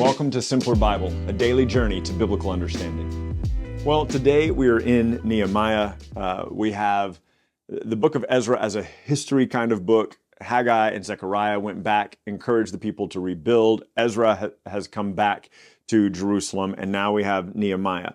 welcome to Simpler Bible, a daily journey to biblical understanding. Well, today we are in Nehemiah. We have the book of Ezra as a history kind of book. Haggai and Zechariah went back, encouraged the people to rebuild. Ezra has come back to Jerusalem, and now we have Nehemiah.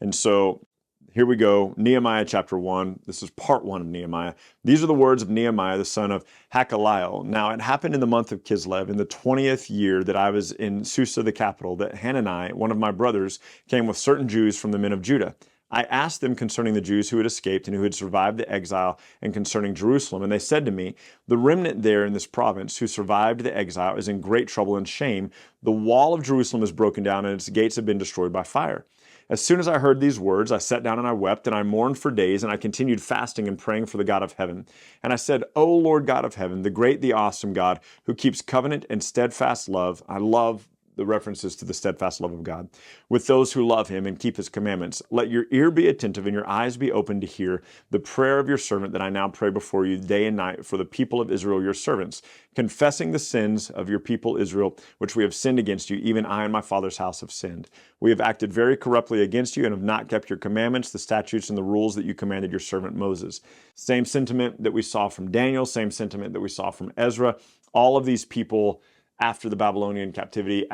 And so here we go, Nehemiah chapter 1. This is part 1 of Nehemiah. These are the words of Nehemiah, the son of Hakaliel. Now it happened in the month of Kislev, in the 20th year that I was in Susa, the capital, that Hanani, one of my brothers, came with certain Jews from the men of Judah. I asked them concerning the Jews who had escaped and who had survived the exile, and concerning Jerusalem. And they said to me, the remnant there in this province who survived the exile is in great trouble and shame. The wall of Jerusalem is broken down, and its gates have been destroyed by fire. As soon as I heard these words, I sat down and I wept, and I mourned for days, and I continued fasting and praying for the God of heaven. And I said, O Lord God of heaven, the great, the awesome God, who keeps covenant and steadfast love. I love the references to the steadfast love of God, with those who love him and keep his commandments. Let your ear be attentive and your eyes be open to hear the prayer of your servant that I now pray before you day and night for the people of Israel, your servants, confessing the sins of your people Israel, which we have sinned against you. Even I and my father's house have sinned. We have acted very corruptly against you and have not kept your commandments, the statutes and the rules that you commanded your servant Moses. Same sentiment that we saw from Daniel, same sentiment that we saw from Ezra. All of these people after the Babylonian captivity,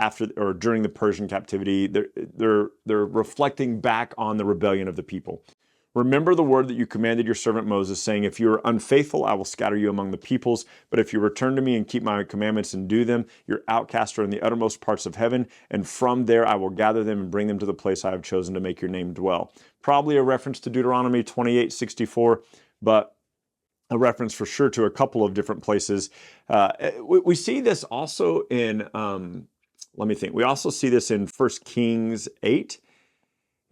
during the Persian captivity, they're reflecting back on the rebellion of the people. Remember the word that you commanded your servant Moses, saying, if you are unfaithful, I will scatter you among the peoples. But if you return to me and keep my commandments and do them, your outcasts are in the uttermost parts of heaven, and from there I will gather them and bring them to the place I have chosen to make your name dwell. Probably a reference to Deuteronomy 28:64, but a reference for sure to a couple of different places. We see this also in, we also see this in 1 Kings 8,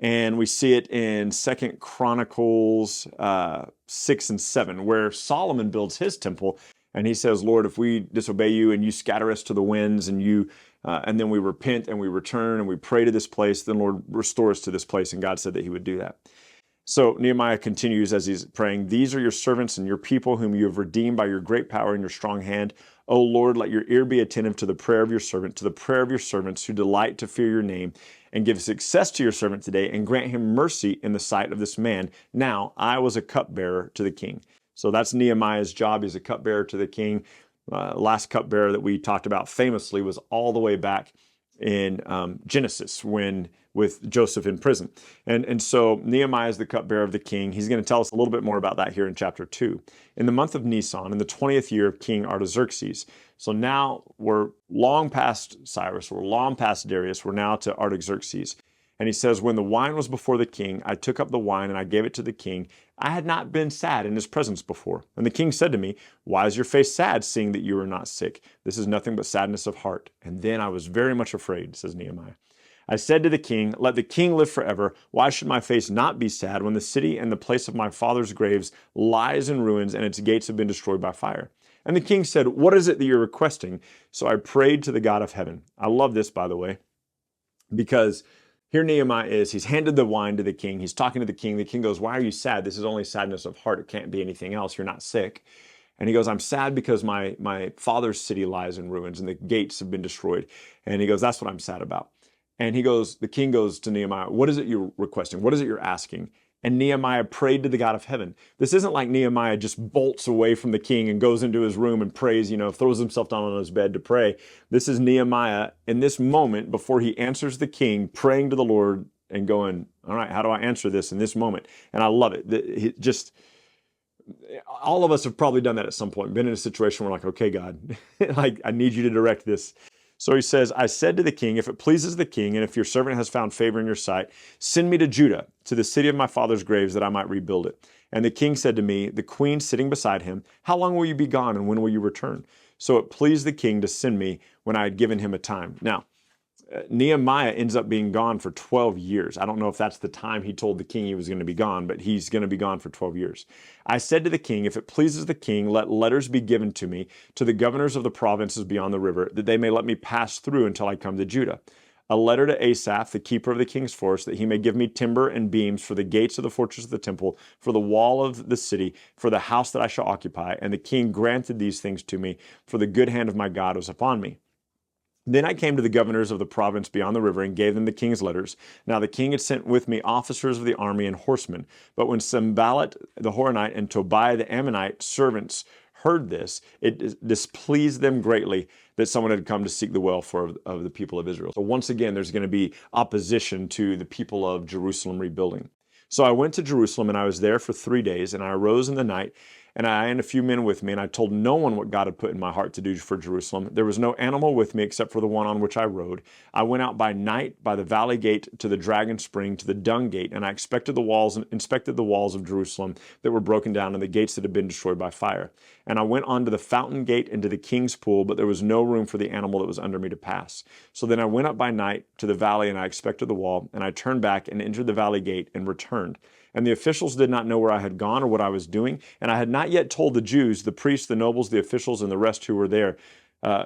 and we see it in 2 Chronicles 6 and 7, where Solomon builds his temple, and he says, Lord, if we disobey you and you scatter us to the winds, and then we repent and we return and we pray to this place, then Lord, restore us to this place. And God said that he would do that. So Nehemiah continues as he's praying, these are your servants and your people whom you have redeemed by your great power and your strong hand. O Lord, let your ear be attentive to the prayer of your servant, to the prayer of your servants who delight to fear your name, and give success to your servant today, and grant him mercy in the sight of this man. Now I was a cupbearer to the king. So that's Nehemiah's job. He's a cupbearer to the king. Last cupbearer that we talked about famously was all the way back in Genesis with Joseph in prison. And so Nehemiah is the cupbearer of the king. He's going to tell us a little bit more about that here in chapter 2. In the month of Nisan, in the 20th year of King Artaxerxes. So now we're long past Cyrus, we're long past Darius, we're now to Artaxerxes. And he says, when the wine was before the king, I took up the wine and I gave it to the king. I had not been sad in his presence before. And the king said to me, why is your face sad, seeing that you are not sick? This is nothing but sadness of heart. And then I was very much afraid, says Nehemiah. I said to the king, let the king live forever. Why should my face not be sad when the city and the place of my father's graves lies in ruins and its gates have been destroyed by fire? And the king said, what is it that you're requesting? So I prayed to the God of heaven. I love this, by the way, because here Nehemiah is, he's handed the wine to the king. He's talking to the king. The king goes, why are you sad? This is only sadness of heart. It can't be anything else. You're not sick. And he goes, I'm sad because my father's city lies in ruins and the gates have been destroyed. And he goes, that's what I'm sad about. And the king goes to Nehemiah, what is it you're requesting? What is it you're asking? And Nehemiah prayed to the God of heaven. This isn't like Nehemiah just bolts away from the king and goes into his room and prays, throws himself down on his bed to pray. This is Nehemiah in this moment before he answers the king, praying to the Lord and going, all right, how do I answer this in this moment? And I love it. All of us have probably done that at some point, been in a situation where we're like, okay, God, I need you to direct this. So he says, I said to the king, if it pleases the king, and if your servant has found favor in your sight, send me to Judah, to the city of my father's graves, that I might rebuild it. And the king said to me, the queen sitting beside him, how long will you be gone, and when will you return? So it pleased the king to send me when I had given him a time. Now, Nehemiah ends up being gone for 12 years. I don't know if that's the time he told the king he was going to be gone, but he's going to be gone for 12 years. I said to the king, if it pleases the king, let letters be given to me, to the governors of the provinces beyond the river, that they may let me pass through until I come to Judah. A letter to Asaph, the keeper of the king's force, that he may give me timber and beams for the gates of the fortress of the temple, for the wall of the city, for the house that I shall occupy. And the king granted these things to me, for the good hand of my God was upon me. Then I came to the governors of the province beyond the river and gave them the king's letters. Now the king had sent with me officers of the army and horsemen. But when Sanballat the Horonite and Tobiah the Ammonite servants heard this, it displeased them greatly that someone had come to seek the welfare of the people of Israel. So once again, there's going to be opposition to the people of Jerusalem rebuilding. So I went to Jerusalem, and I was there for 3 days, and I arose in the night, and I and a few men with me, and I told no one what God had put in my heart to do for Jerusalem. There was no animal with me except for the one on which I rode. I went out by night by the valley gate to the dragon spring to the dung gate, and I inspected the walls of Jerusalem that were broken down and the gates that had been destroyed by fire. And I went on to the fountain gate and to the king's pool, but there was no room for the animal that was under me to pass. So then I went up by night to the valley, and I inspected the wall, and I turned back and entered the valley gate and returned. And the officials did not know where I had gone or what I was doing. And I had not yet told the Jews, the priests, the nobles, the officials, and the rest who were there,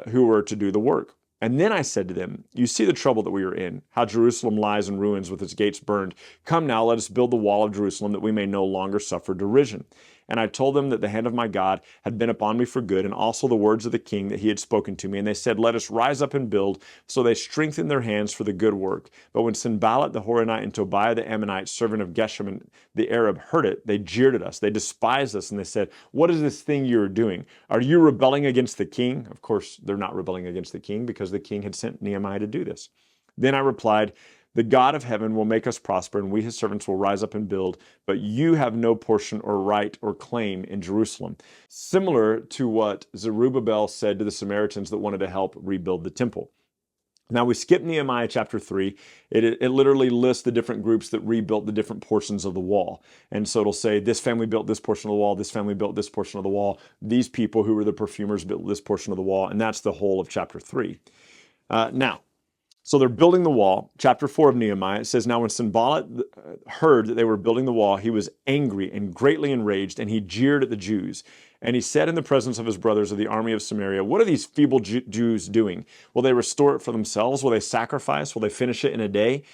who were to do the work. And then I said to them, you see the trouble that we are in, how Jerusalem lies in ruins with its gates burned. Come now, let us build the wall of Jerusalem that we may no longer suffer derision. And I told them that the hand of my God had been upon me for good, and also the words of the king that he had spoken to me. And they said, let us rise up and build. So they strengthened their hands for the good work. But when Sanballat the Horonite and Tobiah the Ammonite, servant of Geshem the Arab, heard it, they jeered at us. They despised us, and they said, what is this thing you are doing? Are you rebelling against the king? Of course, they're not rebelling against the king because the king had sent Nehemiah to do this. Then I replied, the God of heaven will make us prosper, and we his servants will rise up and build, but you have no portion or right or claim in Jerusalem. Similar to what Zerubbabel said to the Samaritans that wanted to help rebuild the temple. Now we skip Nehemiah chapter 3. It literally lists the different groups that rebuilt the different portions of the wall. And so it'll say, this family built this portion of the wall, this family built this portion of the wall, these people who were the perfumers built this portion of the wall, and that's the whole of chapter 3. So they're building the wall. Chapter 4 of Nehemiah, it says, now when Sanballat heard that they were building the wall, he was angry and greatly enraged, and he jeered at the Jews. And he said in the presence of his brothers of the army of Samaria, what are these feeble Jews doing? Will they restore it for themselves? Will they sacrifice? Will they finish it in a day?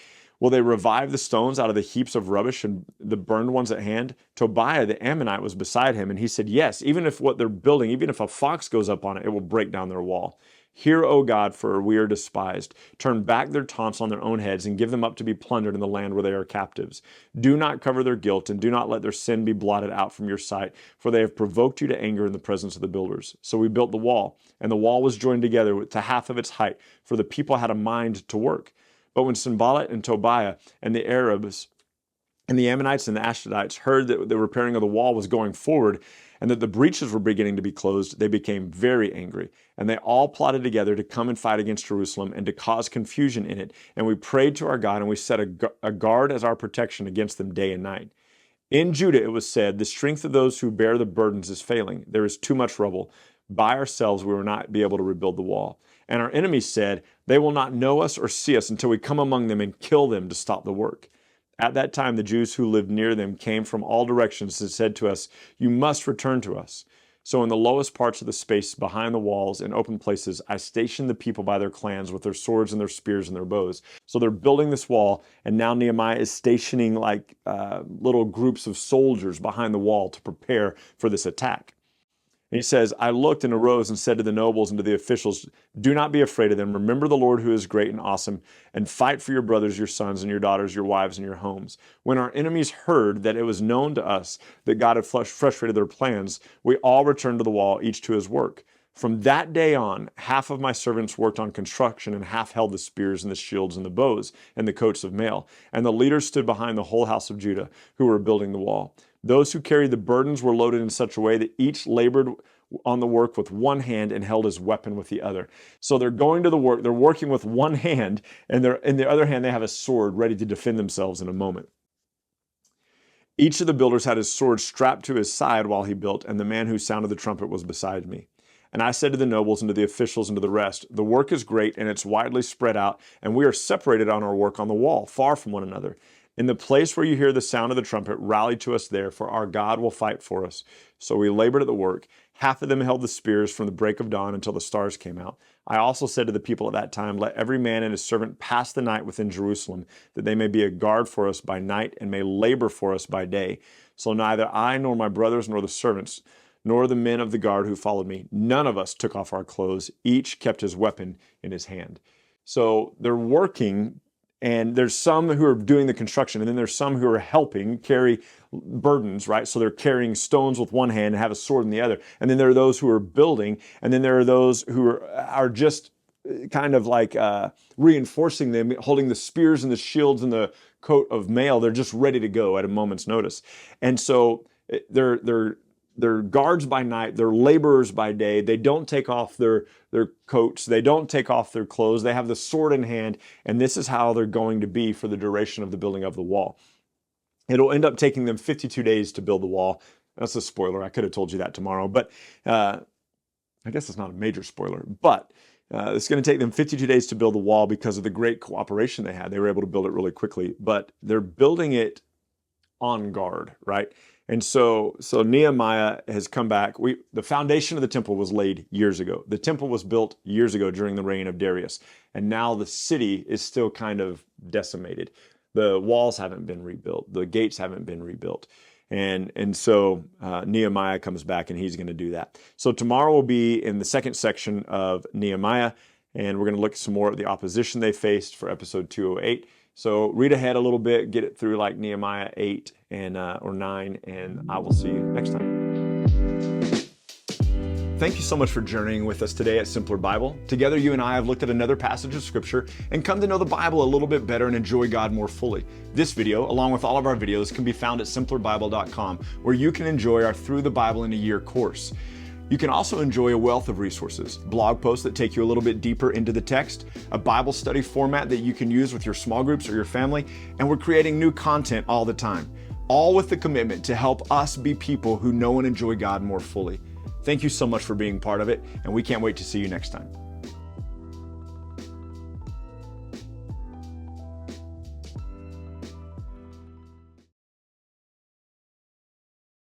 Will they revive the stones out of the heaps of rubbish and the burned ones at hand? Tobiah the Ammonite was beside him, and he said, yes, even if what they're building, even if a fox goes up on it, it will break down their wall. Hear, O God, for we are despised. Turn back their taunts on their own heads and give them up to be plundered in the land where they are captives. Do not cover their guilt and do not let their sin be blotted out from your sight, for they have provoked you to anger in the presence of the builders. So we built the wall, and the wall was joined together to half of its height, for the people had a mind to work. But when Sanballat and Tobiah and the Arabs and the Ammonites and the Ashdodites heard that the repairing of the wall was going forward, and that the breaches were beginning to be closed, they became very angry. And they all plotted together to come and fight against Jerusalem and to cause confusion in it. And we prayed to our God, and we set a guard as our protection against them day and night. In Judah it was said, the strength of those who bear the burdens is failing. There is too much rubble. By ourselves we will not be able to rebuild the wall. And our enemies said, they will not know us or see us until we come among them and kill them to stop the work. At that time, the Jews who lived near them came from all directions and said to us, you must return to us. So in the lowest parts of the space behind the walls and open places, I stationed the people by their clans with their swords and their spears and their bows. So they're building this wall, and now Nehemiah is stationing like little groups of soldiers behind the wall to prepare for this attack. And he says, I looked and arose and said to the nobles and to the officials, do not be afraid of them. Remember the Lord who is great and awesome, and fight for your brothers, your sons, and your daughters, your wives, and your homes. When our enemies heard that it was known to us that God had frustrated their plans, we all returned to the wall, each to his work. From that day on, half of my servants worked on construction, and half held the spears and the shields and the bows and the coats of mail. And the leaders stood behind the whole house of Judah, who were building the wall. Those who carried the burdens were loaded in such a way that each labored on the work with one hand and held his weapon with the other. So they're going to the work, they're working with one hand, and in the other hand they have a sword ready to defend themselves in a moment. Each of the builders had his sword strapped to his side while he built, and the man who sounded the trumpet was beside me. And I said to the nobles and to the officials and to the rest, the work is great and it's widely spread out, and we are separated on our work on the wall, far from one another. In the place where you hear the sound of the trumpet, rally to us there, for our God will fight for us. So we labored at the work. Half of them held the spears from the break of dawn until the stars came out. I also said to the people at that time, let every man and his servant pass the night within Jerusalem, that they may be a guard for us by night and may labor for us by day. So neither I nor my brothers nor the servants nor the men of the guard who followed me. None of us took off our clothes. Each kept his weapon in his hand. So they're working, and there's some who are doing the construction, and then there's some who are helping carry burdens, right? So they're carrying stones with one hand and have a sword in the other. And then there are those who are building, and then there are those who are just kind of like reinforcing them, holding the spears and the shields and the coat of mail. They're just ready to go at a moment's notice. And so they're guards by night, they're laborers by day. They don't take off their coats, they don't take off their clothes, they have the sword in hand, and this is how they're going to be for the duration of the building of the wall. It'll end up taking them 52 days to build the wall. That's a spoiler, I could have told you that tomorrow, but I guess it's not a major spoiler, but it's going to take them 52 days to build the wall because of the great cooperation they had. They were able to build it really quickly, but they're building it on guard, right? And so Nehemiah has come back. The foundation of the temple was laid years ago. The temple was built years ago during the reign of Darius. And now the city is still kind of decimated. The walls haven't been rebuilt. The gates haven't been rebuilt. And so Nehemiah comes back, and he's going to do that. So tomorrow will be in the second section of Nehemiah, and we're going to look at some more of the opposition they faced for episode 208. So read ahead a little bit, get it through like Nehemiah 8 and or 9, and I will see you next time. Thank you so much for journeying with us today at Simpler Bible. Together, you and I have looked at another passage of Scripture and come to know the Bible a little bit better and enjoy God more fully. This video, along with all of our videos, can be found at simplerbible.com, where you can enjoy our Through the Bible in a Year course. You can also enjoy a wealth of resources, blog posts that take you a little bit deeper into the text, a Bible study format that you can use with your small groups or your family, and we're creating new content all the time, all with the commitment to help us be people who know and enjoy God more fully. Thank you so much for being part of it, and we can't wait to see you next time.